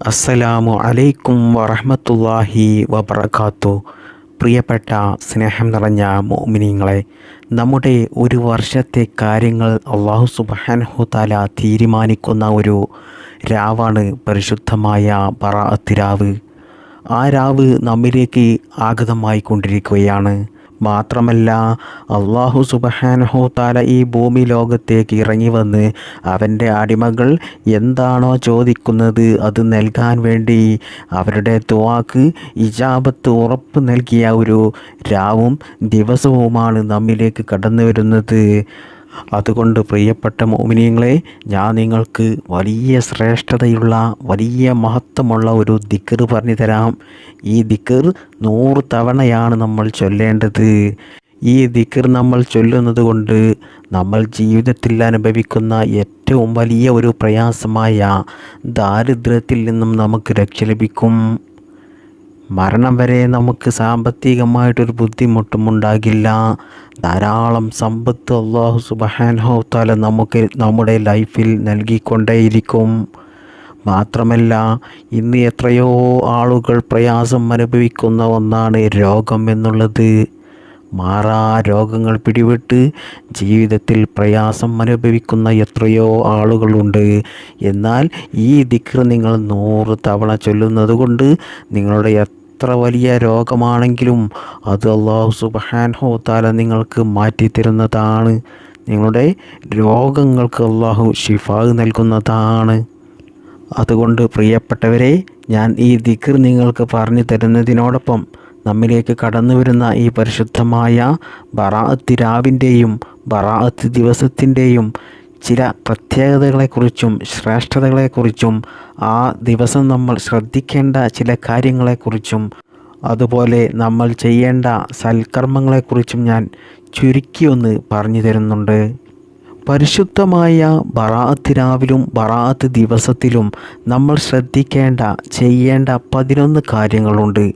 അസ്സലാമു അലൈക്കും വറഹ്മത്തുള്ളാഹി വബറകാത്തു. പ്രിയപ്പെട്ട സ്നേഹം നിറഞ്ഞ മുഅ്മിനീങ്ങളെ, നമ്മുടെ ഒരു വർഷത്തെ കാര്യങ്ങൾ അല്ലാഹു സുബ്ഹാനഹു തആല തീരുമാനിക്കുന്ന ഒരു രാവാണ് പരിശുദ്ധമായ ബറാഅത്ത് രാവ്. ആ രാവ് നമ്മിലേക്ക് ആഗതമായി കൊണ്ടിരിക്കുകയാണ്. മാത്രമല്ല, അല്ലാഹു സുബ്ഹാനഹു തആല ഈ ഭൂമി ലോകത്തേക്ക് ഇറങ്ങി വന്ന് അവൻ്റെ അടിമകൾ എന്താണോ ചോദിക്കുന്നത് അത് നൽകാൻ വേണ്ടി അവരുടെ ദുആക്ക് ഇജാബത്ത് ഉറപ്പ് നൽകിയ ഒരു രാവും ദിവസവുമാണ് നമ്മിലേക്ക് കടന്നു വരുന്നത്. അതുകൊണ്ട് പ്രിയപ്പെട്ട മുഅ്മിനീങ്ങളെ, ഞാൻ നിങ്ങൾക്ക് വലിയ ശ്രേഷ്ഠതയുള്ള വലിയ മഹത്വമുള്ള ഒരു ദിക്ർ പറഞ്ഞു തരാം. ഈ ദിക്ർ 100 തവണയാണ് നമ്മൾ ചൊല്ലേണ്ടത്. ഈ ദിക്ർ നമ്മൾ ചൊല്ലുന്നത് കൊണ്ട് നമ്മൾ ജീവിതത്തിൽ അനുഭവിക്കുന്ന ഏറ്റവും വലിയ ഒരു പ്രയാസമായ ദാരിദ്ര്യത്തിൽ നിന്നും നമുക്ക് രക്ഷ ലഭിക്കും. മരണം വരെ നമുക്ക് സാമ്പത്തികമായിട്ടൊരു ബുദ്ധിമുട്ടും ഉണ്ടാകില്ല. ധാരാളം സമ്പത്ത് അല്ലാഹു സുബ്ഹാനഹു തആല നമുക്ക് നമ്മുടെ ലൈഫിൽ നൽകിക്കൊണ്ടേയിരിക്കും. മാത്രമല്ല, ഇന്ന് എത്രയോ ആളുകൾ പ്രയാസം അനുഭവിക്കുന്ന ഒന്നാണ് രോഗം എന്നുള്ളത്. മാറാ രോഗങ്ങൾ പിടിപെട്ട് ജീവിതത്തിൽ പ്രയാസം അനുഭവിക്കുന്ന എത്രയോ ആളുകളുണ്ട്. എന്നാൽ ഈ ദിക്ർ നിങ്ങൾ 100 തവണ ചൊല്ലുന്നത് കൊണ്ട് നിങ്ങളുടെ എത്ര വലിയ രോഗമാണെങ്കിലും അത് അല്ലാഹു സുബ്ഹാനഹു തആല നിങ്ങൾക്ക് മാറ്റിത്തരുന്നതാണ്. നിങ്ങളുടെ രോഗങ്ങൾക്ക് അല്ലാഹു ശിഫാ നൽകുന്നതാണ്. അതുകൊണ്ട് പ്രിയപ്പെട്ടവരെ, ഞാൻ ഈ ദിക്ർ നിങ്ങൾക്ക് പറഞ്ഞു തരുന്നതിനോടൊപ്പം നമ്മിലേക്ക് കടന്നു വരുന്ന ഈ പരിശുദ്ധമായ ബറാഅത്ത് രാവിൻ്റെയും ബറാഅത്ത് ദിവസത്തിൻ്റെയും ചില പ്രത്യേകതകളെക്കുറിച്ചും ശ്രേഷ്ഠതകളെക്കുറിച്ചും ആ ദിവസം നമ്മൾ ശ്രദ്ധിക്കേണ്ട ചില കാര്യങ്ങളെക്കുറിച്ചും അതുപോലെ നമ്മൾ ചെയ്യേണ്ട സൽക്കർമ്മങ്ങളെക്കുറിച്ചും ഞാൻ ചുരുക്കി ഒന്ന് പറഞ്ഞു തരുന്നുണ്ട്. പരിശുദ്ധമായ ബറാഅത്ത് രാവിലും ബറാഅത്ത് ദിവസത്തിലും നമ്മൾ ശ്രദ്ധിക്കേണ്ട ചെയ്യേണ്ട 11 കാര്യങ്ങളുണ്ട്.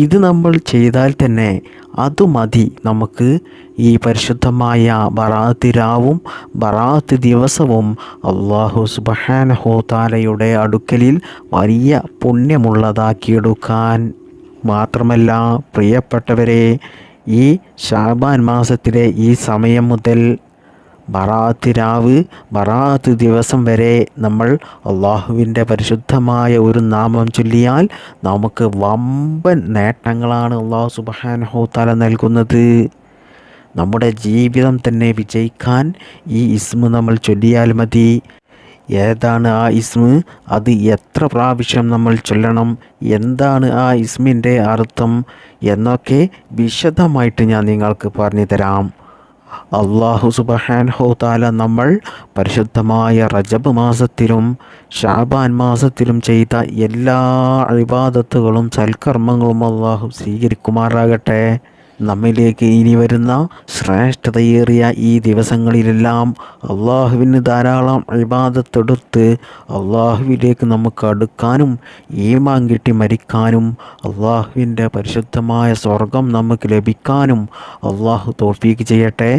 ഇത് നമ്മൾ ചെയ്താൽ തന്നെ അത് മതി നമുക്ക് ഈ പരിശുദ്ധമായ ബറാഅത്ത് രാവും ബറാഅത്ത് ദിവസവും അല്ലാഹു സുബ്ഹാനഹു തആലയുടെ അടുക്കലിൽ വലിയ പുണ്യമുള്ളതാക്കിയെടുക്കാൻ. മാത്രമല്ല പ്രിയപ്പെട്ടവരെ, ഈ ശഅബാൻ മാസത്തിലെ ഈ സമയം മുതൽ ബറാഅത്ത് രാവ് ബറാഅത്ത് ദിവസം വരെ നമ്മൾ അള്ളാഹുവിൻ്റെ പരിശുദ്ധമായ ഒരു നാമം ചൊല്ലിയാൽ നമുക്ക് വമ്പൻ നേട്ടങ്ങളാണ് അല്ലാഹു സുബ്ഹാനഹു തആല നൽകുന്നത്. നമ്മുടെ ജീവിതം തന്നെ വിജയിക്കാൻ ഈ ഇസ്മ നമ്മൾ ചൊല്ലിയാൽ മതി. ഏതാണ് ആ ഇസ്മ, അത് എത്ര പ്രാവശ്യം നമ്മൾ ചൊല്ലണം, എന്താണ് ആ ഇസ്മിൻ്റെ അർത്ഥം എന്നൊക്കെ വിശദമായിട്ട് ഞാൻ നിങ്ങൾക്ക് പറഞ്ഞു തരാം. അല്ലാഹു സുബ്ഹാനഹു തആല നമ്മൾ പരിശുദ്ധമായ റജബ് മാസത്തിലും ശഅബാൻ മാസത്തിലും ചെയ്ത എല്ലാ ഇബാദത്തുകളും സൽക്കർമ്മങ്ങളും അല്ലാഹു സ്വീകരിക്കുമാറാകട്ടെ. നമ്മിലേക്ക് ഇനി വരുന്ന ശ്രേഷ്ഠതയേറിയ ഈ ദിവസങ്ങളിലെല്ലാം അള്ളാഹുവിന് ധാരാളം ഇബാദത്തെടുത്ത് അള്ളാഹുവിലേക്ക് നമുക്ക് അടുക്കാനും ഈമാൻ കിട്ടി മരിക്കാനും അള്ളാഹുവിൻ്റെ പരിശുദ്ധമായ സ്വർഗം നമുക്ക് ലഭിക്കാനും അള്ളാഹു തൗഫീഖ് ചെയ്യട്ടെ.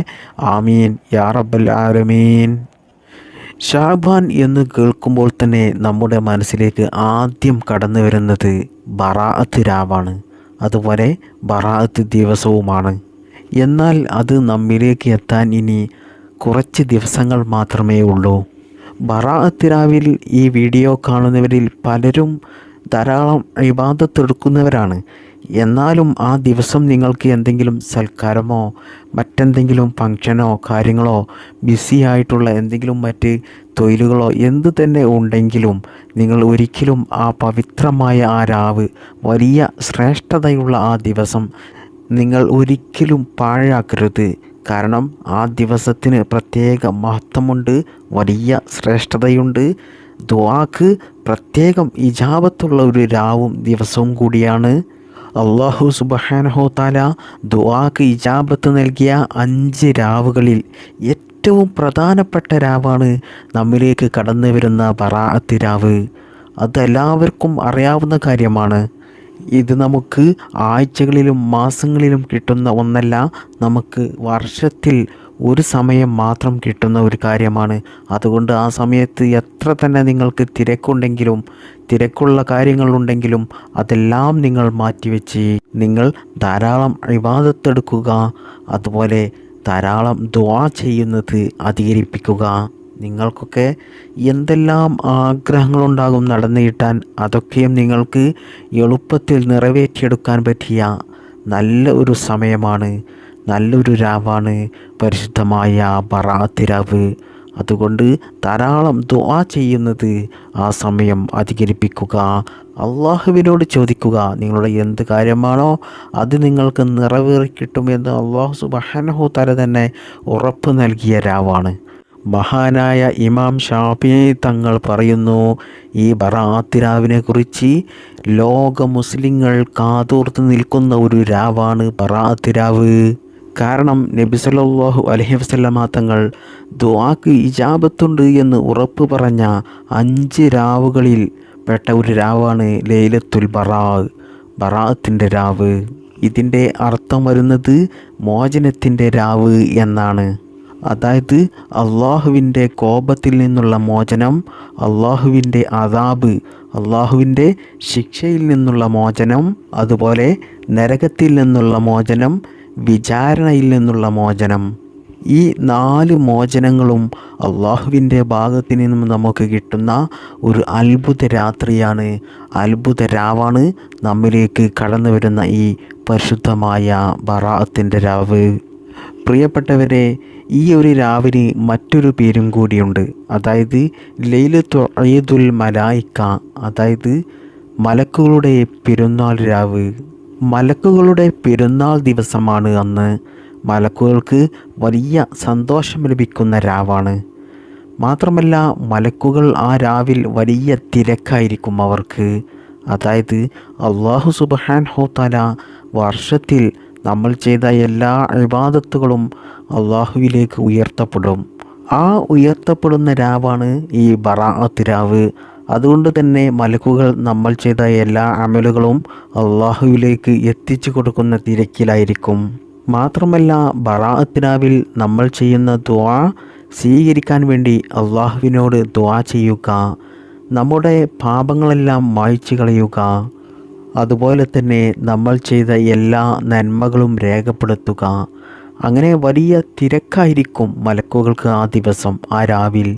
ആമീൻ യാ റബ്ബൽ ആലമീൻ. ശഅബാൻ എന്ന് കേൾക്കുമ്പോൾ തന്നെ നമ്മുടെ മനസ്സിലേക്ക് ആദ്യം കടന്നു വരുന്നത് ബറാഅത്ത് രാവാണ്, അതുപോലെ ബറാഅത്ത് ദിവസവുമാണ്. എന്നാൽ അത് നമ്മിലേക്ക് എത്താൻ ഇനി കുറച്ച് ദിവസങ്ങൾ മാത്രമേ ഉള്ളൂ. ബറാഅത്ത് രാവിൽ ഈ വീഡിയോ കാണുന്നവരിൽ പലരും ധാരാളം ഇബാദത്ത് എടുക്കുന്നവരാണ്. എന്നാലും ആ ദിവസം നിങ്ങൾക്ക് എന്തെങ്കിലും സൽക്കാരമോ മറ്റെന്തെങ്കിലും ഫങ്ഷനോ കാര്യങ്ങളോ ബിസി ആയിട്ടുള്ള എന്തെങ്കിലും മറ്റ് തൊഴിലുകളോ എന്തു തന്നെ ഉണ്ടെങ്കിലും നിങ്ങൾ ഒരിക്കലും ആ പവിത്രമായ ആ രാവ്, വലിയ ശ്രേഷ്ഠതയുള്ള ആ ദിവസം നിങ്ങൾ ഒരിക്കലും പാഴാക്കരുത്. കാരണം ആ ദിവസത്തിന് പ്രത്യേക മഹത്വമുണ്ട്, വലിയ ശ്രേഷ്ഠതയുണ്ട്. ദുആക്ക് പ്രത്യേകം ഇജാബത്തുള്ള ഒരു രാവും ദിവസവും കൂടിയാണ്. അല്ലാഹു സുബ്ഹാനഹു തആല ദുആക്ക് ഇജാബത്ത് നൽകിയ 5 രാവുകളിൽ ഏറ്റവും പ്രധാനപ്പെട്ട രാവാണ് നമ്മിലേക്ക് കടന്നു വരുന്ന ബറാഅത്ത് രാവ്. അതെല്ലാവർക്കും അറിയാവുന്ന കാര്യമാണ്. ഇത് നമുക്ക് ആഴ്ചകളിലും മാസങ്ങളിലും കിട്ടുന്ന ഒന്നല്ല, നമുക്ക് വർഷത്തിൽ ഒരു സമയം മാത്രം കിട്ടുന്ന ഒരു കാര്യമാണ്. അതുകൊണ്ട് ആ സമയത്ത് എത്ര തന്നെ നിങ്ങൾക്ക് തിരക്കുണ്ടെങ്കിലും തിരക്കുള്ള കാര്യങ്ങളുണ്ടെങ്കിലും അതെല്ലാം നിങ്ങൾ മാറ്റിവെച്ച് നിങ്ങൾ ധാരാളം ഇബാദത്തെടുക്കുക. അതുപോലെ ധാരാളം ദുആ ചെയ്യുന്നത് അധികരിപ്പിക്കുക. നിങ്ങൾക്കൊക്കെ എന്തെല്ലാം ആഗ്രഹങ്ങളുണ്ടാകും നടന്നു കിട്ടാൻ, അതൊക്കെയും നിങ്ങൾക്ക് എളുപ്പത്തിൽ നിറവേറ്റിയെടുക്കാൻ പറ്റിയ നല്ല ഒരു സമയമാണ്, നല്ലൊരു രാവാണ് പരിശുദ്ധമായ ബറാഅത്ത് രാവ്. അതുകൊണ്ട് ധാരാളം ദുആ ചെയ്യുന്നത് ആ സമയം അധികരിപ്പിക്കുക. അള്ളാഹുവിനോട് ചോദിക്കുക, നിങ്ങളുടെ എന്ത് കാര്യമാണോ അത് നിങ്ങൾക്ക് നിറവേറി കിട്ടുമെന്ന് അള്ളാഹു സുബ്ഹാനഹു തആല തന്നെ ഉറപ്പ് നൽകിയ രാവാണ്. മഹാനായ ഇമാം ഷാഫിഈ തങ്ങൾ പറയുന്നു, ഈ ബറാഅത്ത് രാവിനെ കുറിച്ച് ലോക മുസ്ലിങ്ങൾ കാതോർത്ത് നിൽക്കുന്ന ഒരു രാവാണ് ബറാഅത്ത് രാവ്. കാരണം നബി സല്ലല്ലാഹു അലൈഹി വസല്ലമ തങ്ങൾ ദുആക്ക് ഇജാബത്തുണ്ട് എന്ന് ഉറപ്പ് പറഞ്ഞ 5 രാവുകളിൽ പെട്ട ഒരു രാവാണ് ലൈലത്തുൽ ബറാഅത്തിൻ്റെ രാവ്. ഇതിൻ്റെ അർത്ഥം വരുന്നത് മോചനത്തിൻ്റെ രാവ് എന്നാണ്. അതായത് അള്ളാഹുവിൻ്റെ കോപത്തിൽ നിന്നുള്ള മോചനം, അള്ളാഹുവിൻ്റെ അദാബ്, അള്ളാഹുവിൻ്റെ ശിക്ഷയിൽ നിന്നുള്ള മോചനം, അതുപോലെ നരകത്തിൽ നിന്നുള്ള മോചനം, വിചാരണയിൽ നിന്നുള്ള മോചനം. ഈ 4 മോചനങ്ങളും അള്ളാഹുവിൻ്റെ ഭാഗത്ത് നിന്നും നമുക്ക് കിട്ടുന്ന ഒരു അത്ഭുത രാത്രിയാണ്, അത്ഭുത രാവാണ് നമ്മിലേക്ക് കടന്നു വരുന്ന ഈ പരിശുദ്ധമായ ബറാഅത്തിൻ്റെ രാവ്. പ്രിയപ്പെട്ടവരെ, ഈ ഒരു രാവിന് മറ്റൊരു പേരും കൂടിയുണ്ട്. അതായത് ലൈലത്തുൽ ഈദുൽ മലായിക്ക, അതായത് മലക്കുകളുടെ പെരുന്നാൾ രാവ്. മലക്കുകളുടെ പെരുന്നാൾ ദിവസമാണ് അന്ന്. മലക്കുകൾക്ക് വലിയ സന്തോഷം ലഭിക്കുന്ന രാവാണ്. മാത്രമല്ല മലക്കുകൾ ആ രാവിൽ വലിയ തിരക്കായിരിക്കും അവർക്ക്. അതായത് അല്ലാഹു സുബ്ഹാനഹു തആല വർഷത്തിൽ നമ്മൾ ചെയ്ത എല്ലാ ഇബാദത്തുകളും അള്ളാഹുവിലേക്ക് ഉയർത്തപ്പെടും. ആ ഉയർത്തപ്പെടുന്ന രാവാണ് ഈ ബറാഅത്ത് രാവ്. അതുകൊണ്ട് തന്നെ മലക്കുകൾ നമ്മൾ ചെയ്ത എല്ലാ അമലുകളും അള്ളാഹുവിലേക്ക് എത്തിച്ചു കൊടുക്കുന്ന തിരക്കിലായിരിക്കും. മാത്രമല്ല ബറാഅത്ത് രാവിൽ നമ്മൾ ചെയ്യുന്ന ദുആ സ്വീകരിക്കാൻ വേണ്ടി അള്ളാഹുവിനോട് ദുആ ചെയ്യുക, നമ്മുടെ പാപങ്ങളെല്ലാം മായ്ച്ചു കളയുക, അതുപോലെ തന്നെ നമ്മൾ ചെയ്ത എല്ലാ നന്മകളും രേഖപ്പെടുത്തുക. അങ്ങനെ വലിയ തിരക്കായിരിക്കും മലക്കുകൾക്ക് ആ ദിവസം, ആ രാവിൽ.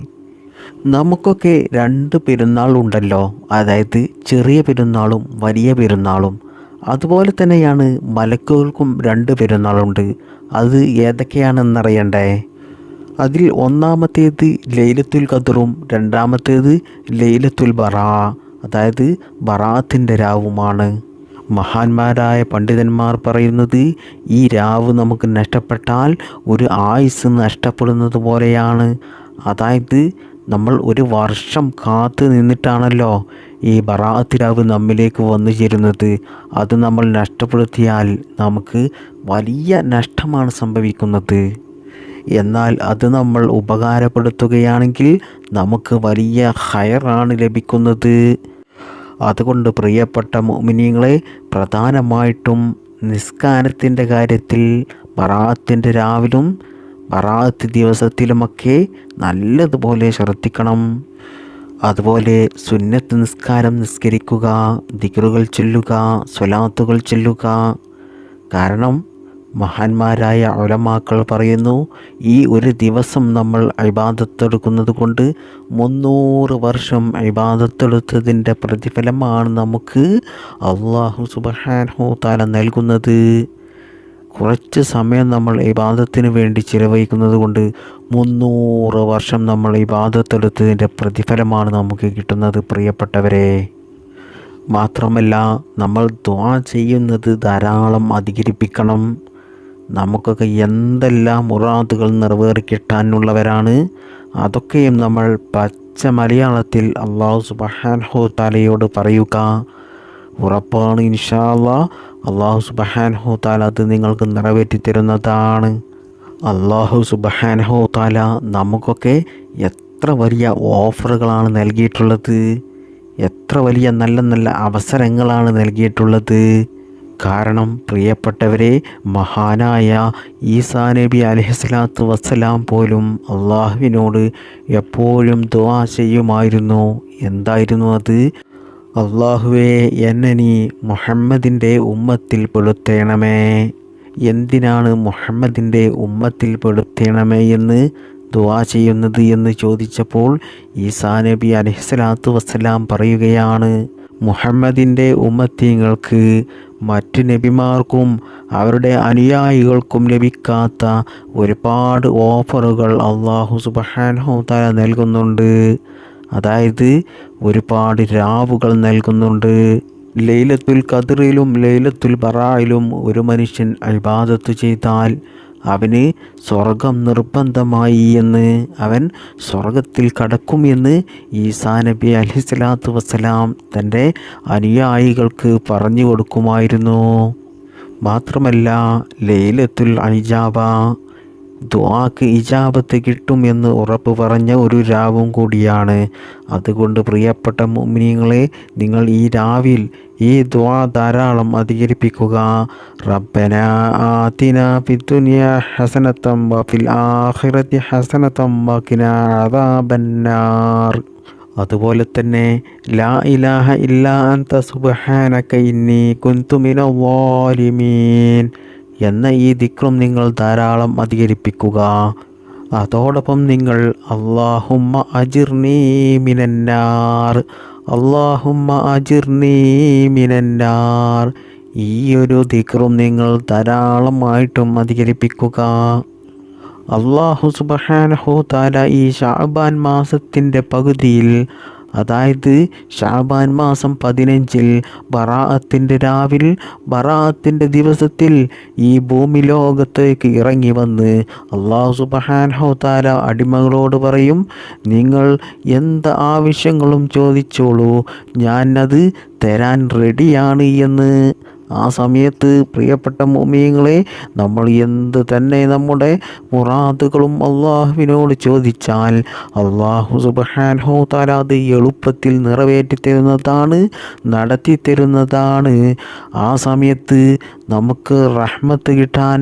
നമുക്കൊക്കെ 2 പെരുന്നാൾ ഉണ്ടല്ലോ, അതായത് ചെറിയ പെരുന്നാളും വലിയ പെരുന്നാളും. അതുപോലെ തന്നെയാണ് മലക്കുകൾക്കും 2 പെരുന്നാളുണ്ട്. അത് ഏതൊക്കെയാണെന്നറിയണ്ടേ? അതിൽ ഒന്നാമത്തേത് ലൈലത്തുൽ ഖദ്റും രണ്ടാമത്തേത് ലൈലത്തുൽ അതായത് ബറാഅത്തിൻ്റെ രാവുമാണ്. മഹാന്മാരായ പണ്ഡിതന്മാർ പറയുന്നത്, ഈ രാവ് നമുക്ക് നഷ്ടപ്പെട്ടാൽ ഒരു ആയുസ് നഷ്ടപ്പെടുന്നത് പോലെയാണ്. അതായത് നമ്മൾ ഒരു വർഷം കാത്തു നിന്നിട്ടാണല്ലോ ഈ ബറാഅത്ത് രാവ് നമ്മിലേക്ക് വന്നു ചേരുന്നത്. അത് നമ്മൾ നഷ്ടപ്പെടുത്തിയാൽ നമുക്ക് വലിയ നഷ്ടമാണ് സംഭവിക്കുന്നത്. എന്നാൽ അത് നമ്മൾ ഉപകാരപ്പെടുത്തുകയാണെങ്കിൽ നമുക്ക് വലിയ ഖൈറാണ് ലഭിക്കുന്നത്. അതുകൊണ്ട് പ്രിയപ്പെട്ട മുഅ്മിനീങ്ങളെ, പ്രധാനമായിട്ടും നിസ്കാരത്തിൻ്റെ കാര്യത്തിൽ ബറാഅത്തിൻ്റെ രാവിലും ബറാഅത്ത് ദിവസത്തിലുമൊക്കെ നല്ലതുപോലെ ശ്രദ്ധിക്കണം. അതുപോലെ സുന്നത്ത് നിസ്കാരം നിസ്കരിക്കുക, ദിക്റുകൾ ചൊല്ലുക, സ്വലാത്തുകൾ ചൊല്ലുക. കാരണം മഹാന്മാരായ ഉലമാക്കൾ പറയുന്നു, ഈ ഒരു ദിവസം നമ്മൾ ഇബാദത്തെടുക്കുന്നത് കൊണ്ട് 300 വർഷം ഇബാദത്തെടുത്തതിൻ്റെ പ്രതിഫലമാണ് നമുക്ക് അല്ലാഹു സുബ്ഹാനഹു തആല നൽകുന്നത്. കുറച്ച് സമയം നമ്മൾ ഇബാദത്തിന് വേണ്ടി ചിലവഴിക്കുന്നത് കൊണ്ട് 300 വർഷം നമ്മൾ ഇബാദത്തെടുത്തതിൻ്റെ പ്രതിഫലമാണ് നമുക്ക് കിട്ടുന്നത് പ്രിയപ്പെട്ടവരെ. മാത്രമല്ല നമ്മൾ ദുആ ചെയ്യുന്നത് ധാരാളം അധികരിപ്പിക്കണം. നമുക്കൊക്കെ എന്തെല്ലാം മുറാദുകൾ നിറവേറി കിട്ടാനുള്ളവരാണ്, അതൊക്കെയും നമ്മൾ പച്ച മലയാളത്തിൽ അല്ലാഹു സുബ്ഹാനഹു തആലയോട് പറയുക. ഉറപ്പാണ് ഇൻഷാ അല്ലാഹ് അല്ലാഹു സുബ്ഹാനഹു തആല അത് നിങ്ങൾക്ക് നിറവേറ്റി തരുന്നതാണ്. അല്ലാഹു സുബ്ഹാനഹു തആല നമുക്കൊക്കെ എത്ര വലിയ ഓഫറുകളാണ് നൽകിയിട്ടുള്ളത്, എത്ര വലിയ നല്ല നല്ല അവസരങ്ങളാണ് നൽകിയിട്ടുള്ളത്. കാരണം പ്രിയപ്പെട്ടവരെ, മഹാനായ ഈസാ നബി അലൈഹിസ്സലാത്തു വസ്സലാം പോലും അള്ളാഹുവിനോട് എപ്പോഴും ദുആ ചെയ്യുമായിരുന്നു. എന്തായിരുന്നു അത്? അള്ളാഹുവേ, എന്നെ നീ മുഹമ്മദിൻ്റെ ഉമ്മത്തിൽ പെടുത്തേണമേ. എന്തിനാണ് മുഹമ്മദിൻ്റെ ഉമ്മത്തിൽ പെടുത്തേണമേ എന്ന് ദുആ ചെയ്യുന്നത് എന്ന് ചോദിച്ചപ്പോൾ ഈസാ നബി അലൈഹിസ്സലാത്തു വസ്സലാം പറയുകയാണ്, മുഹമ്മദിൻ്റെ ഉമ്മത്തിങ്ങൾക്ക് മറ്റ് നബിമാർക്കും അവരുടെ അനുയായികൾക്കും ലഭിക്കാത്ത ഒരുപാട് ഓഫറുകൾ അല്ലാഹു സുബ്ഹാനഹു തആല നൽകുന്നുണ്ട്. അതായത് ഒരുപാട് രാവുകൾ നൽകുന്നുണ്ട്. ലൈലത്തുൽ ഖദ്റിലും ലൈലത്തുൽ ബറായിലും ഒരു മനുഷ്യൻ ഇബാദത്ത് ചെയ്താൽ അവന് സ്വർഗം നിർബന്ധമായി എന്ന്, അവൻ സ്വർഗത്തിൽ കടക്കും എന്ന് ഈസാ നബി അലൈഹിസ്സലാത്തു വസ്സലാം തൻ്റെ അനുയായികൾക്ക് പറഞ്ഞു കൊടുക്കുമായിരുന്നു. മാത്രമല്ല, ലൈലത്തുൽ ഇജാബ, ദുആക്ക് ഇജാബത്ത് കിട്ടും എന്ന് ഉറപ്പ് പറഞ്ഞ ഒരു രാവും കൂടിയാണ്. അതുകൊണ്ട് പ്രിയപ്പെട്ട മുഅ്മിനീങ്ങളെ, നിങ്ങൾ ഈ രാവിൽ ഈ ദുആ ധാരാളം അധികരിപ്പിക്കുക. റബ്ബനാ ആതിനാ ഫിദ്ദുനിയാ ഹസനതൻ വഫിൽ ആഖിറതി ഹസനതൻ വഖിനാ അദാബന്നാർ. അതുപോലെ തന്നെ ലാ ഇലാഹ ഇല്ലാ അൻത സുബ്ഹാനക ഇന്നി കുൻതു മിനൽ ളാലിമീൻ എന്ന ഈ ദിക്റും നിങ്ങൾ ധാരാളം അധികരിപ്പിക്കുക. അതോടൊപ്പം നിങ്ങൾ അല്ലാഹുമ്മ അജിർനീ മിനന്നാർ, അല്ലാഹുമ്മ അജിർനീ മിനന്നാർ, ഈ ഒരു ദിക്റും നിങ്ങൾ ധാരാളമായിട്ടും അധികരിപ്പിക്കുക. അല്ലാഹു സുബ്ഹാനഹു തആല ഈ ശഅബാൻ മാസത്തിൻ്റെ പകുതിയിൽ, അതായത് ശഅബാൻ മാസം 15 ബറാഅത്തിൻ്റെ രാവിൽ, ബറാഅത്തിൻ്റെ ദിവസത്തിൽ ഈ ഭൂമി ലോകത്തേക്ക് ഇറങ്ങി വന്ന് അല്ലാഹു സുബ്ഹാനഹു തആല അടിമകളോട് പറയും, നിങ്ങൾ എന്ത് ആവശ്യങ്ങളും ചോദിച്ചോളൂ, ഞാൻ അത് തരാൻ റെഡിയാണ് എന്ന്. ആ സമയത്ത് പ്രിയപ്പെട്ട മുഅ്മിനീങ്ങളെ, നമ്മൾ എന്ത് തന്നെ നമ്മുടെ മുറാദുകളും അള്ളാഹുവിനോട് ചോദിച്ചാൽ അല്ലാഹു സുബ്ഹാനഹു തആല അത് എളുപ്പത്തിൽ നിറവേറ്റി തരുന്നതാണ്, നടത്തി തരുന്നതാണ്. ആ സമയത്ത് നമുക്ക് റഹ്മത്ത് കിട്ടാൻ,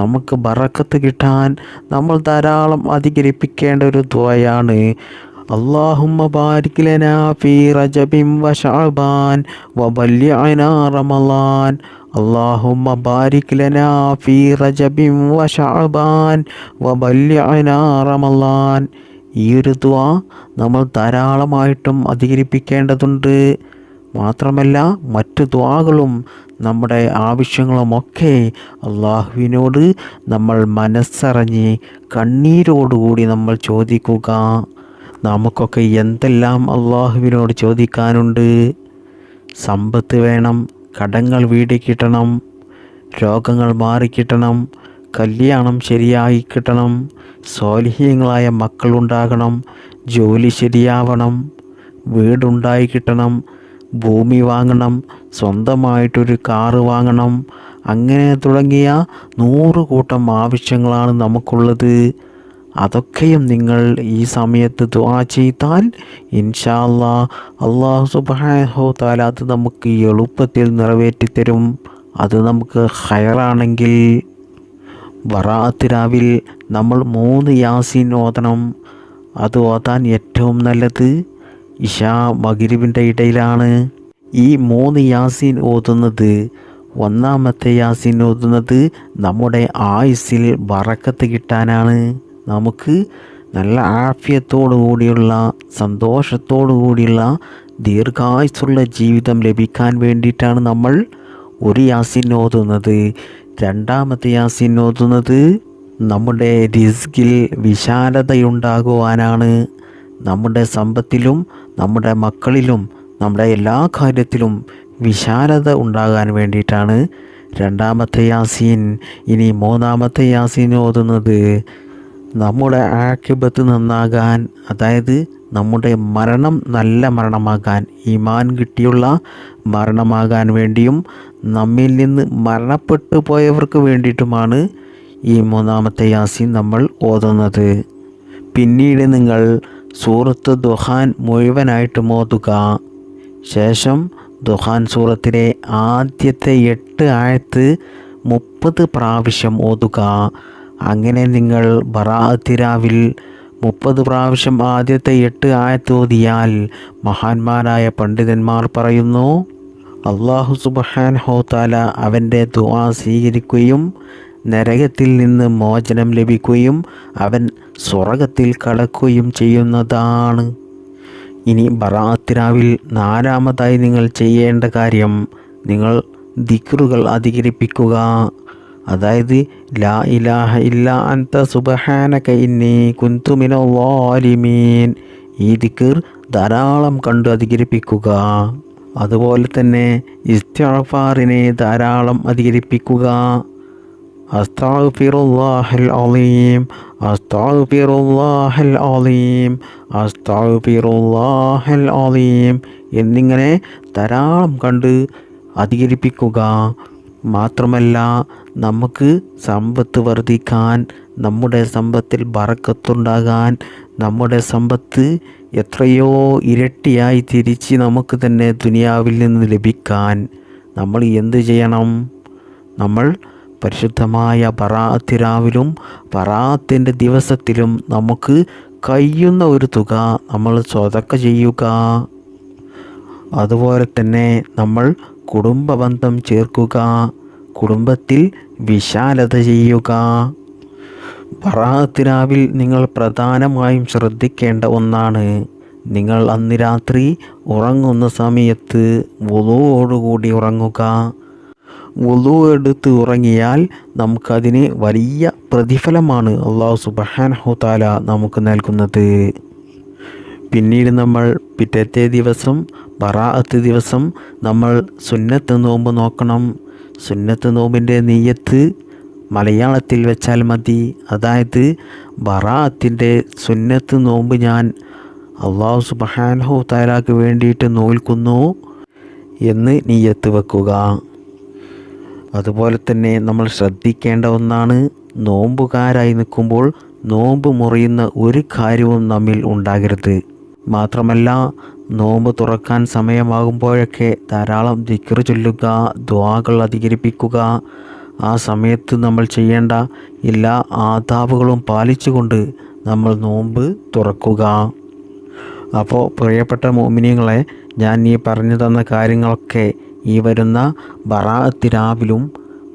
നമുക്ക് ബറക്കത്ത് കിട്ടാൻ നമ്മൾ ധാരാളം അധികരിപ്പിക്കേണ്ട ഒരു ദുആയാണ് അല്ലാഹുമ്മ ബാരിക് ലനാ ഫീ റജബിൻ വ ശഅബാൻ വ ബല്ലിഅനാ റമളാൻ. അല്ലാഹുമ്മ ബാരിക് ലനാ ഫീ റജബിൻ വ ശഅബാൻ വ ബല്ലിഅനാ റമളാൻ. ഈ ഒരു ദുആ നമ്മൾ ധാരാളമായിട്ടും അധികരിപ്പിക്കേണ്ടതുണ്ട്. മാത്രമല്ല, മറ്റു ദുആകളും നമ്മുടെ ആവശ്യങ്ങളുമൊക്കെ അള്ളാഹുവിനോട് നമ്മൾ മനസ്സറിഞ്ഞ് കണ്ണീരോടുകൂടി നമ്മൾ ചോദിക്കുക. നമുക്കൊക്കെ എന്തെല്ലാം അള്ളാഹുവിനോട് ചോദിക്കാനുണ്ട്. സമ്പത്ത് വേണം, കടങ്ങൾ വീടി കിട്ടണം, രോഗങ്ങൾ മാറിക്കിട്ടണം, കല്യാണം ശരിയായി കിട്ടണം, സ്വാലിഹീങ്ങളായ മക്കളുണ്ടാകണം, ജോലി ശരിയാവണം, വീടുണ്ടായി കിട്ടണം, ഭൂമി വാങ്ങണം, സ്വന്തമായിട്ടൊരു കാറ് വാങ്ങണം. അങ്ങനെ തുടങ്ങിയ 100 കൂട്ടം ആവശ്യങ്ങളാണ് നമുക്കുള്ളത്. അതൊക്കെയും നിങ്ങൾ ഈ സമയത്ത് ദുആ ചെയ്താൽ ഇൻഷാ അല്ലാഹ് അല്ലാഹു സുബ്ഹാനഹു തആല അത് നമുക്ക് എളുപ്പത്തിൽ നിറവേറ്റി തരും. അത് നമുക്ക് ഖൈറാണെങ്കിൽ. ബറാഅത്ത് രാവിൽ നമ്മൾ 3 യാസീൻ ഓതണം. അത് ഓതാൻ ഏറ്റവും നല്ലത് ഇശാ മഗ്രിബിൻ്റെ ഇടയിലാണ്. ഈ 3 യാസീൻ ഓതുന്നത്, ഒന്നാമത്തെ യാസീൻ ഓതുന്നത് നമ്മുടെ ആയുസ്സിൽ ബറക്കത്ത് കിട്ടാനാണ്. നമുക്ക് നല്ല ആഫിയത്തോടു കൂടിയുള്ള, സന്തോഷത്തോടു കൂടിയുള്ള ദീർഘായുസ്സുള്ള ജീവിതം ലഭിക്കാൻ വേണ്ടിയിട്ടാണ് നമ്മൾ ഒരു യാസീൻ ഓതുന്നത്. രണ്ടാമത്തെ യാസീൻ ഓതുന്നത് നമ്മുടെ റിസ്കിൽ വിശാലതയുണ്ടാകുവാനാണ്. നമ്മുടെ സമ്പത്തിലും നമ്മുടെ മക്കളിലും നമ്മുടെ എല്ലാ കാര്യത്തിലും വിശാലത ഉണ്ടാകാൻ വേണ്ടിയിട്ടാണ് രണ്ടാമത്തെ യാസീൻ. ഇനി മൂന്നാമത്തെ യാസീൻ ഓതുന്നത് നമ്മുടെ ആഖിബത്ത് നന്നാകാൻ, അതായത് നമ്മുടെ മരണം നല്ല മരണമാകാൻ, ഈമാൻ കിട്ടിയുള്ള മരണമാകാൻ വേണ്ടിയും നമ്മിൽ നിന്ന് മരണപ്പെട്ടു പോയവർക്ക് വേണ്ടിയിട്ടുമാണ് ഈ മൂന്നാമത്തെ യാസീൻ നമ്മൾ ഓതുന്നത്. പിന്നീട് നിങ്ങൾ സൂറത്ത് ദുഹാൻ മുഴുവനായിട്ട് ഓതുക. ശേഷം ദുഹാൻ സൂറത്തിലെ ആദ്യത്തെ 8 ആയത്ത് 30 പ്രാവശ്യം ഓതുക. അങ്ങനെ നിങ്ങൾ ബറാഅത്ത് രാവിൽ 30 പ്രാവശ്യം ആദ്യത്തെ 8 ആയത്ത് ഓതിയാൽ മഹാന്മാരായ പണ്ഡിതന്മാർ പറയുന്നു, അല്ലാഹു സുബ്ഹാനഹു തആല അവൻ്റെ ദുആ സ്വീകരിക്കുകയും നരകത്തിൽ നിന്ന് മോചനം ലഭിക്കുകയും അവൻ സ്വർഗ്ഗത്തിൽ കടക്കുകയും ചെയ്യുന്നതാണ്. ഇനി ബറാഅത്ത് രാവിൽ 4-മതായി നിങ്ങൾ ചെയ്യേണ്ട കാര്യം, നിങ്ങൾ ദിക്റുകൾ അധികരിപ്പിക്കുക. അതായത് ലാ ഇലാഹ ഇല്ലാ അൻത സുബ്ഹാനക ഇന്നി കുന്തു മിനൽ ളാലിമീൻ. ഈ ദിക്ർ ധാരാളം കണ്ട് അധികരിപ്പിക്കുക. അതുപോലെ തന്നെ ഇസ്തിഗ്ഫാറിനെ ധാരാളം അധികരിപ്പിക്കുക. അസ്തഗ്ഫിറുല്ലാഹൽ അലീം, അസ്തഗ്ഫിറുല്ലാഹൽ അലീം, അസ്തഗ്ഫിറുല്ലാഹൽ അലീം എന്നിങ്ങനെ ധാരാളം കണ്ട് അധികരിപ്പിക്കുക. മാത്രമല്ല, നമുക്ക് സമ്പത്ത് വർദ്ധിക്കാൻ, നമ്മുടെ സമ്പത്തിൽ ബറക്കത്തുണ്ടാകാൻ, നമ്മുടെ സമ്പത്ത് എത്രയോ ഇരട്ടിയായി തിരിച്ച് നമുക്ക് തന്നെ ദുനിയാവിൽ നിന്ന് ലഭിക്കാൻ നമ്മൾ എന്ത് ചെയ്യണം? നമ്മൾ പരിശുദ്ധമായ ബറാഅത്ത് രാവിലും ബറാഅത്തിൻ്റെ ദിവസത്തിലും നമുക്ക് കഴിയുന്ന ഒരു തുക നമ്മൾ സ്വതക്ക ചെയ്യുക. അതുപോലെ തന്നെ നമ്മൾ കുടുംബബന്ധം ചേർക്കുക, കുടുംബത്തിൽ വിശാലത ചെയ്യുക. ബറാഅത്ത് രാവിൽ നിങ്ങൾ പ്രധാനമായും ശ്രദ്ധിക്കേണ്ട ഒന്നാണ്, നിങ്ങൾ അന്ന് രാത്രി ഉറങ്ങുന്ന സമയത്ത് വുളുവോടുകൂടി ഉറങ്ങുക. വുളു എടുത്ത് ഉറങ്ങിയാൽ നമുക്കതിന് വലിയ പ്രതിഫലമാണ് അല്ലാഹു സുബ്ഹാനഹു തആല നമുക്ക് നൽകുന്നത്. പിന്നീട് നമ്മൾ പിറ്റത്തെ ദിവസം ബറാഅത്ത് ദിവസം നമ്മൾ സുന്നത്ത് നോമ്പ് നോക്കണം. സുന്നത്ത് നോമ്പിൻ്റെ നിയ്യത്ത് മലയാളത്തിൽ വെച്ചാൽ മതി. അതായത് ബറാഅത്തിൻ്റെ സുന്നത്ത് നോമ്പ് ഞാൻ അല്ലാഹു സുബ്ഹാനഹു തആലക്ക് വേണ്ടിയിട്ട് നോൽക്കുന്നു എന്ന് നിയ്യത്ത് വെക്കുക. അതുപോലെ തന്നെ നമ്മൾ ശ്രദ്ധിക്കേണ്ട ഒന്നാണ്, നോമ്പുകാരായി നിൽക്കുമ്പോൾ നോമ്പ് മുറിയുന്ന ഒരു കാര്യവും നമ്മിൽ ഉണ്ടാകരുത്. മാത്രമല്ല, നോമ്പ് തുറക്കാൻ സമയമാകുമ്പോഴൊക്കെ ധാരാളം ദിക്ർ ചൊല്ലുക, ദുആകൾ അധികരിപ്പിക്കുക. ആ സമയത്ത് നമ്മൾ ചെയ്യേണ്ട എല്ലാ ആദാബുകളും പാലിച്ചുകൊണ്ട് നമ്മൾ നോമ്പ് തുറക്കുക. അപ്പോൾ പ്രിയപ്പെട്ട മുഅ്മിനീങ്ങളെ, ഞാൻ ഈ പറഞ്ഞു തന്ന കാര്യങ്ങളൊക്കെ ഈ വരുന്ന ബറാഅത്ത് രാവിലും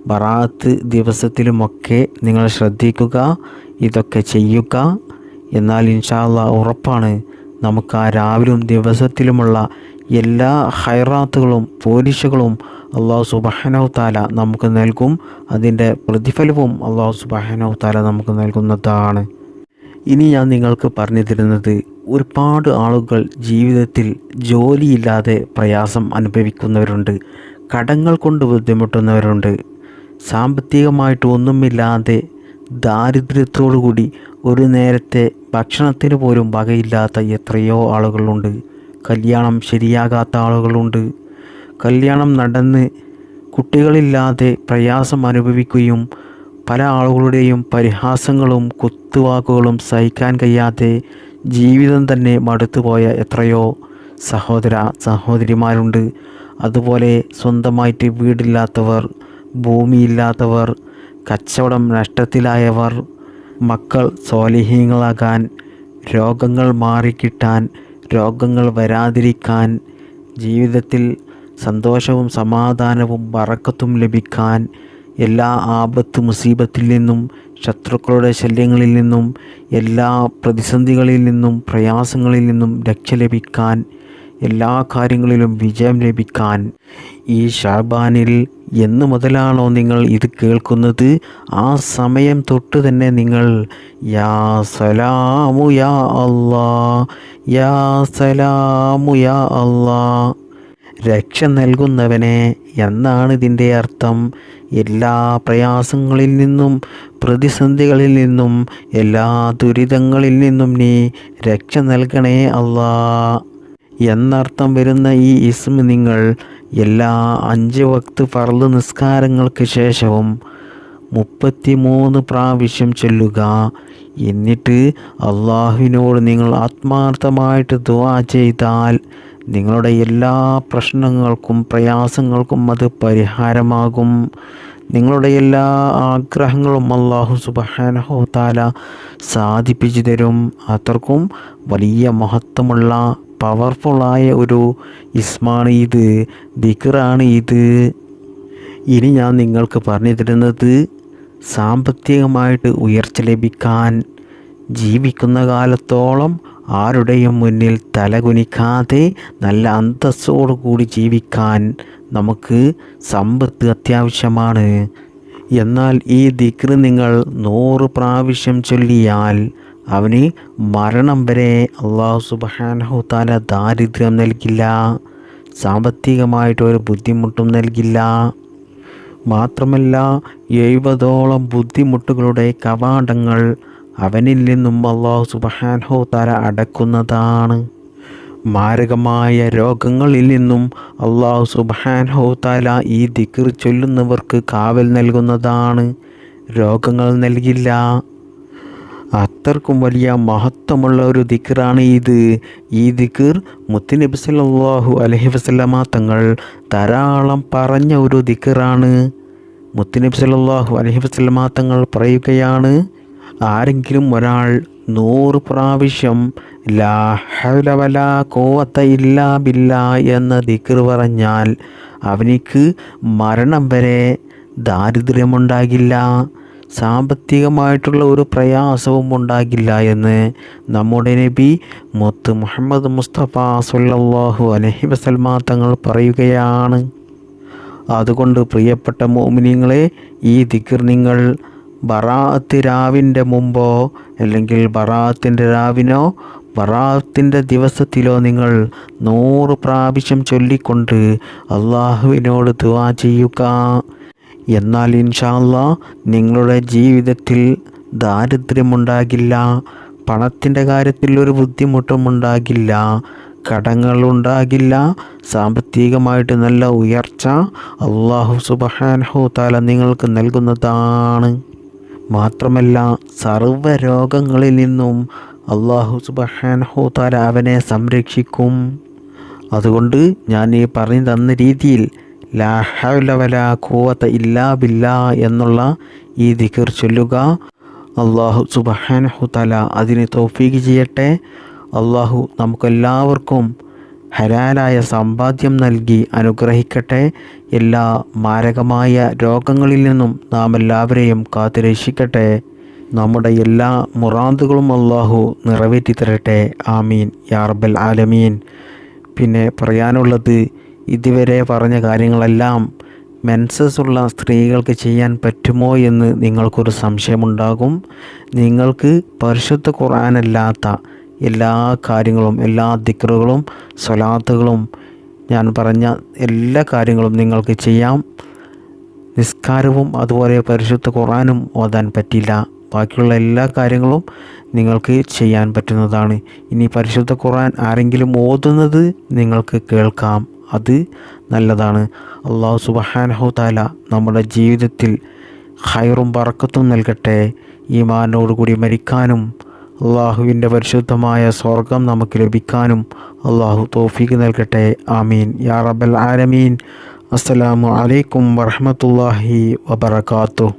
ബറാഅത്ത് ദിവസത്തിലുമൊക്കെ നിങ്ങൾ ശ്രദ്ധിക്കുക, ഇതൊക്കെ ചെയ്യുക. എന്നാൽ ഇൻഷാ അല്ലാഹ് ഉറപ്പാണ്, നമുക്ക് ആ രാവിലും ദിവസത്തിലുമുള്ള എല്ലാ ഖൈറാത്തുകളും പോരിശകളും അല്ലാഹു സുബ്ഹാനഹു തആല നമുക്ക് നൽകും. അതിൻ്റെ പ്രതിഫലവും അല്ലാഹു സുബ്ഹാനഹു തആല നമുക്ക് നൽകുന്നതാണ്. ഇനി ഞാൻ നിങ്ങൾക്ക് പറഞ്ഞു തരുന്നത്, ഒരുപാട് ആളുകൾ ജീവിതത്തിൽ ജോലിയില്ലാതെ പ്രയാസം അനുഭവിക്കുന്നവരുണ്ട്, കടങ്ങൾ കൊണ്ട് ബുദ്ധിമുട്ടുന്നവരുണ്ട്, സാമ്പത്തികമായിട്ട് ഒന്നുമില്ലാതെ ദാരിദ്ര്യത്തോടുകൂടി ഒരു നേരത്തെ ഭക്ഷണത്തിന് പോലും വകയില്ലാത്ത എത്രയോ ആളുകളുണ്ട്. കല്യാണം ശരിയാകാത്ത ആളുകളുണ്ട്. കല്യാണം നടന്ന് കുട്ടികളില്ലാതെ പ്രയാസം അനുഭവിക്കുകയും പല ആളുകളുടെയും പരിഹാസങ്ങളും കുത്തുവാക്കുകളും സഹിക്കാൻ കഴിയാതെ ജീവിതം തന്നെ മടുത്തുപോയ എത്രയോ സഹോദര സഹോദരിമാരുണ്ട്. അതുപോലെ സ്വന്തമായിട്ട് വീടില്ലാത്തവർ, ഭൂമിയില്ലാത്തവർ, കച്ചവടം നഷ്ടത്തിലായവർ, മക്കൾ സ്വാലിഹീങ്ങളാകാൻ, രോഗങ്ങൾ മാറിക്കിട്ടാൻ, രോഗങ്ങൾ വരാതിരിക്കാൻ, ജീവിതത്തിൽ സന്തോഷവും സമാധാനവും ബറക്കത്തും ലഭിക്കാൻ, എല്ലാ ആപത്ത് മുസീബത്തിൽ നിന്നും ശത്രുക്കളുടെ ശല്യങ്ങളിൽ നിന്നും എല്ലാ പ്രതിസന്ധികളിൽ നിന്നും പ്രയാസങ്ങളിൽ നിന്നും രക്ഷ ലഭിക്കാൻ, എല്ലാ കാര്യങ്ങളിലും വിജയം ലഭിക്കാൻ ഈ ശഅബാനിൽ എന്ന് മുതലാണോ നിങ്ങൾ ഇത് കേൾക്കുന്നത്, ആ സമയം തൊട്ട് തന്നെ നിങ്ങൾ യാ സലാമു യാ അല്ലാ, യാ സലാമു യാ അല്ലാ, രക്ഷ നൽകുന്നവനെ എന്നാണ് ഇതിൻ്റെ അർത്ഥം. എല്ലാ പ്രയാസങ്ങളിൽ നിന്നും പ്രതിസന്ധികളിൽ നിന്നും എല്ലാ ദുരിതങ്ങളിൽ നിന്നും നീ രക്ഷ നൽകണേ അല്ലാ എന്നർത്ഥം വരുന്ന ഈ ഇസ്മ നിങ്ങൾ എല്ലാ 5 വക്ത് ഫർള് നിസ്കാരങ്ങൾക്ക് ശേഷവും 33 പ്രാവശ്യം ചൊല്ലുക. എന്നിട്ട് അള്ളാഹുവിനോട് നിങ്ങൾ ആത്മാർത്ഥമായിട്ട് ദുആ ചെയ്താൽ നിങ്ങളുടെ എല്ലാ പ്രശ്നങ്ങൾക്കും പ്രയാസങ്ങൾക്കും അത് പരിഹാരമാകും. നിങ്ങളുടെ എല്ലാ ആഗ്രഹങ്ങളും അല്ലാഹു സുബ്ഹാനഹു വ തആല സാധിപ്പിച്ചു തരും. അത്രക്കും വലിയ മഹത്വമുള്ള പവർഫുള്ളായ ഒരു ഇസ്മാണ് ഇത്, ദിക്റാണ് ഇത്. ഇനി ഞാൻ നിങ്ങൾക്ക് പറഞ്ഞു തരുന്നത് സാമ്പത്തികമായിട്ട് ഉയർച്ച ലഭിക്കാൻ ജീവിക്കുന്ന കാലത്തോളം ആരുടെയും മുന്നിൽ തലകുനിക്കാതെ നല്ല അന്തസ്സോടു കൂടി ജീവിക്കാൻ നമുക്ക് സമ്പത്ത് അത്യാവശ്യമാണ്. എന്നാൽ ഈ ദിക്ർ നിങ്ങൾ 100 പ്രാവശ്യം ചൊല്ലിയാൽ അവന് മരണം വരെ അല്ലാഹു സുബ്ഹാനഹു വ തആല ദാരിദ്ര്യം നൽകില്ല, സാമ്പത്തികമായിട്ടൊരു ബുദ്ധിമുട്ടും നൽകില്ല. മാത്രമല്ല 70ഓളം ബുദ്ധിമുട്ടുകളുടെ കവാടങ്ങൾ അവനിൽ നിന്നും അല്ലാഹു സുബ്ഹാനഹു വ തആല അടക്കുന്നതാണ്. മാരകമായ രോഗങ്ങളിൽ നിന്നും അല്ലാഹു സുബ്ഹാനഹു വ തആല ഈ ദിക്ർ ചൊല്ലുന്നവർക്ക് കാവൽ നൽകുന്നതാണ്, രോഗങ്ങൾ നൽകില്ല. അത്രക്കും വലിയ മഹത്വമുള്ള ഒരു ദിക്റാണ് ഇത്. ഈ ദിക്ർ മുത്തുനബി സല്ലല്ലാഹു അലൈഹി വസല്ലമ തങ്ങൾ ധാരാളം പറഞ്ഞ ഒരു ദിക്റാണ്. മുത്തുനബി സല്ലല്ലാഹു അലൈഹി വസല്ലമ തങ്ങൾ പറയുകയാണ്, ആരെങ്കിലും ഒരാൾ 100 പ്രാവശ്യം ലാ ഹൗല വലാ ഖുവത ഇല്ലാ ബില്ലാ എന്ന ദിക്ർ പറഞ്ഞാൽ അവനിക്ക് മരണം വരെ ദാരിദ്ര്യമുണ്ടാകില്ല, സാമ്പത്തികമായിട്ടുള്ള ഒരു പ്രയാസവും ഉണ്ടാകില്ല എന്ന് നമ്മുടെ നബി മുത്ത് മുഹമ്മദ് മുസ്തഫ സല്ലല്ലാഹു അലൈഹി വസല്ലമ തങ്ങൾ പറയുകയാണ്. അതുകൊണ്ട് പ്രിയപ്പെട്ട മുഅ്മിനീങ്ങളെ, ഈ ദിക്ർ നിങ്ങൾ ബറാഅത്ത് രാവിൻ്റെ മുമ്പോ അല്ലെങ്കിൽ ബറാഅത്തിൻ്റെ രാവിനോ ബറാഅത്തിൻ്റെ ദിവസത്തിലോ നിങ്ങൾ 100 പ്രാവശ്യം ചൊല്ലിക്കൊണ്ട് അള്ളാഹുവിനോട് ദുആ ചെയ്യുക. എന്നാൽ ഇൻഷാ അല്ലാഹ് നിങ്ങളുടെ ജീവിതത്തിൽ ദാരിദ്ര്യമുണ്ടാകില്ല, പണത്തിൻ്റെ കാര്യത്തിൽ ഒരു ബുദ്ധിമുട്ടും ഉണ്ടാകില്ല, കടങ്ങളുണ്ടാകില്ല, സാമ്പത്തികമായിട്ട് നല്ല ഉയർച്ച അല്ലാഹു സുബ്ഹാനഹു വ തആല നിങ്ങൾക്ക് നൽകുന്നതാണ്. മാത്രമല്ല സർവ്വ രോഗങ്ങളിൽ നിന്നും അല്ലാഹു സുബ്ഹാനഹു വ തആല അവനെ സംരക്ഷിക്കും. അതുകൊണ്ട് ഞാൻ ഈ പറഞ്ഞു തന്ന രീതിയിൽ ലാ ഹൗല വലാ ഖുവത ഇല്ലാ ബില്ലാ എന്നുള്ള ഈ ദിക്ർ ചൊല്ലുക. അല്ലാഹു സുബ്ഹാനഹു വ തആല അതിന് തൗഫീഖ് ചെയ്യട്ടെ. അല്ലാഹു നമുക്കെല്ലാവർക്കും ഹലാലായ സമ്പാദ്യം നൽകി അനുഗ്രഹിക്കട്ടെ. എല്ലാ മാരകമായ രോഗങ്ങളിൽ നിന്നും നാം എല്ലാവരെയും കാത്തുരക്ഷിക്കട്ടെ. നമ്മുടെ എല്ലാ മുറാദുകളും അല്ലാഹു നിറവേറ്റി തരട്ടെ. ആമീൻ യാ റബ്ബൽ ആലമീൻ. പിന്നെ പറയാനുള്ളത്, ഇതുവരെ പറഞ്ഞ കാര്യങ്ങളെല്ലാം മെൻസസ് ഉള്ള സ്ത്രീകൾക്ക് ചെയ്യാൻ പറ്റുമോ എന്ന് നിങ്ങൾക്കൊരു സംശയമുണ്ടാകും. നിങ്ങൾക്ക് പരിശുദ്ധ ഖുർആനല്ലാത്ത എല്ലാ കാര്യങ്ങളും, എല്ലാ ദിക്റുകളും സ്വലാത്തുകളും, ഞാൻ പറഞ്ഞ എല്ലാ കാര്യങ്ങളും നിങ്ങൾക്ക് ചെയ്യാം. നിസ്കാരവും അതുപോലെ പരിശുദ്ധ ഖുർആനും ഓതാൻ പറ്റില്ല, ബാക്കിയുള്ള എല്ലാ കാര്യങ്ങളും നിങ്ങൾക്ക് ചെയ്യാൻ പറ്റുന്നതാണ്. ഇനി പരിശുദ്ധ ഖുർആൻ ആരെങ്കിലും ഓതുന്നത് നിങ്ങൾക്ക് കേൾക്കാം, അത് നല്ലതാണ്. അല്ലാഹു സുബ്ഹാനഹു വ തആല നമ്മുടെ ജീവിതത്തിൽ ഖൈറും ബറക്കത്തും നൽകട്ടെ. ഈമാനോടുകൂടി മരിക്കാനും അള്ളാഹുവിൻ്റെ പരിശുദ്ധമായ സ്വർഗം നമുക്ക് ലഭിക്കാനും അള്ളാഹു തൗഫീഖ് നൽകട്ടെ. ആമീൻ യാ റബ്ബൽ ആലമീൻ. അസ്സലാമു അലൈക്കും വറഹ്മത്തുള്ളാഹി വബറകാതുഹു.